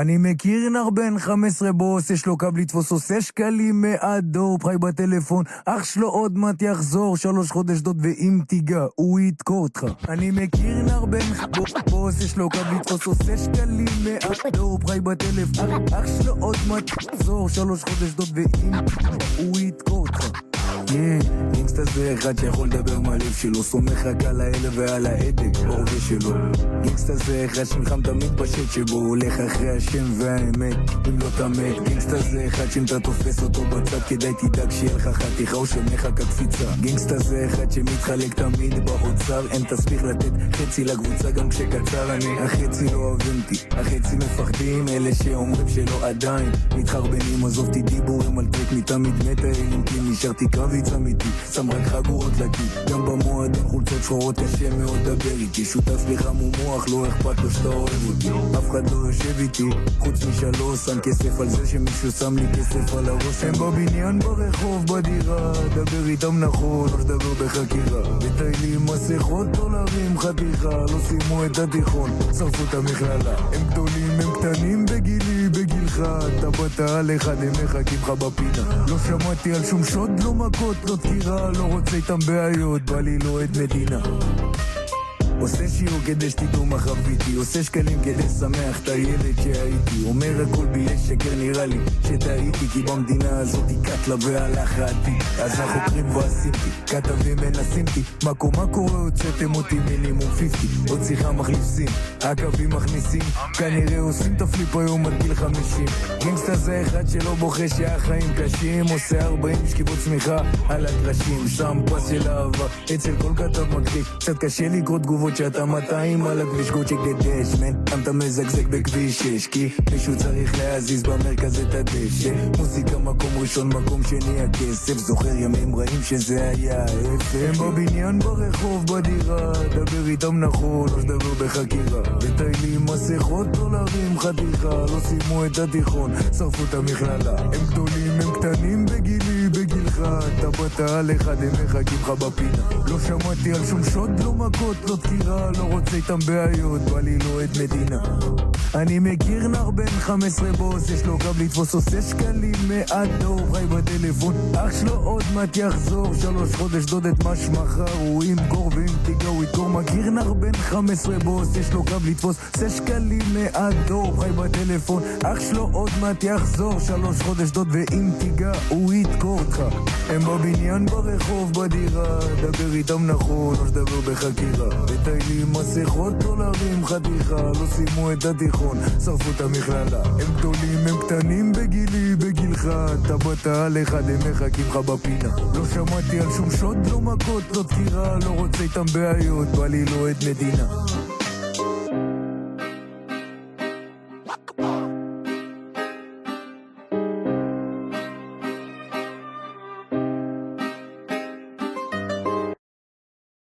אני מכיר נער בן 15 בוס, יש לו קו לתפוס, עושה שקלים מהדור, חי בטלפון, אח שלו עוד מעט יחזור, 3 חודש דוד ואם תיגע, הוא יתקור אותך. אני מכיר נער בן בוס, יש לו קו לתפוס, עושה שקלים מהדור, חי בטלפון, אח שלו עוד מעט יחזור, 3 חודש דוד ואם תיגע, הוא יתקור אותך. גינגסטה זה אחד שיכול לדבר מהלב שלו, סומך רק על האלה ועל העדק בהווה שלו. גינגסטה זה אחד שנלחם תמיד בשט שבו, הולך אחרי השם והאמת אם לא תמת. גינגסטה זה אחד שאם אתה תופס אותו בצד כדאי תדאג שיהיה לך חתיכה או שמך כקפיצה. גינגסטה זה אחד שמתחלק תמיד באוצר, אין תספיך לתת חצי לקבוצה גם כשקצר. אני החצי לא אוהבים אותי, החצי מפחדים, אלה שאומרים שלא עדיין מתחרבנים. עזוב אותי דיבורים על טריק מתמיד מתה אלים, כי נשארתי קרבי אמיתי, שם רק חגורות לכי, גם במועדון חולצות שחורות קשה מאוד דבר איתי, שותף לך מומוח, לא אכפת לו שאתה אוהב אותי, אף אחד לא יושב איתי חוץ משלוש, שם כסף על זה שמישהו שם לי כסף על הראש. הם בבניין, ברחוב, בדירה, דבר איתם נכון, לא שדבר בחקירה, וטיילים מסכות דולרים חתיכה, לא שימו את התיכון, שרפו את המכללה. הם גדולים, הם קטנים בגילי, בגילך, אתה באת על אחד, הם מחכים לך בפינה. לא שמעתי על שום שוד, לא מכות, לא דקירה, לא רוצה איתם בעיות, בא לי לא עד מדינה. עושה שיעור כדי שתדעו מה חוויתי, עושה שקלים כדי שמח את הילד שהייתי, אומר הכל בלי שקר, נראה לי שטעיתי, כי במדינה הזאת קטלה והלך העתיד. אז החוקרים ועשיתי, כתבים מנסים-תי, מה קורה הוצאתם אותי מינימום 50, עוד שיחה מחליפים, הקווים מכניסים, כנראה עושים את הפליפ היום עד גיל 50. גינגסטה זה אחד שלא בוכה שהחיים קשים, עושה 40 שכיבות צמיחה על הקרשים, שם פס של אהבה אצל כל כתב מקליט, קצת קשה לקרוא תגובות שאתה 200 על הכביש גוצ'ק דדשמן, אתה מזגזג בכביש 6, כי מישהו צריך להזיז במרכז את הדשא. מוזיקה מקום ראשון, מקום שני הכסף, זוכר ימים רעים שזה היה ההפך. הם בבניין, ברחוב, בדירה, דבר איתם נכון, לא שדבר בחקירה, וטיילים מסכות דולרים חתיכה, לא שימו את התיכון, שרפו את המכללה. הם גדולים, הם קטנים בגילי, בגילך, אתה באת על אחד, הם מחכים לך בפינה. לא שמעתי על שום שוד, לא מכות, לא דקירה, לא רוצה איתם בעיות, בא לי לא עד מדינה. אני מכיר נער בן 15 בוס, יש לו קו לתפוס, עושה שקלים מהדור, חי בטלפון, אח שלו עוד מעט יחזור, 3 חודש דוד את מה שמחר, הוא ימכור ואם תיגע הוא יתקור. מכיר נער בן 15 בוס, יש לו קו לתפוס, עושה שקלים מהדור, חי בטלפון, אח שלו עוד מעט יחזור, 3 חודש דוד ואם תיגע הוא יתקור אותך. הם בבניין, ברחוב, בדירה, דבר איתם נכון, לא שדבר בחקירה, וטיילים מסכות דולרים חתיכה, לא שימו את התיכון, שרפו את המכללה. הם גדולים, הם קטנים בגילי, בגילך, אתה באת על אחד, הם מחכים לך בפינה. לא שמעתי על שום שוד, לא מכות, לא דקירה, לא רוצה איתם בעיות, בא לי לא עד מדינה.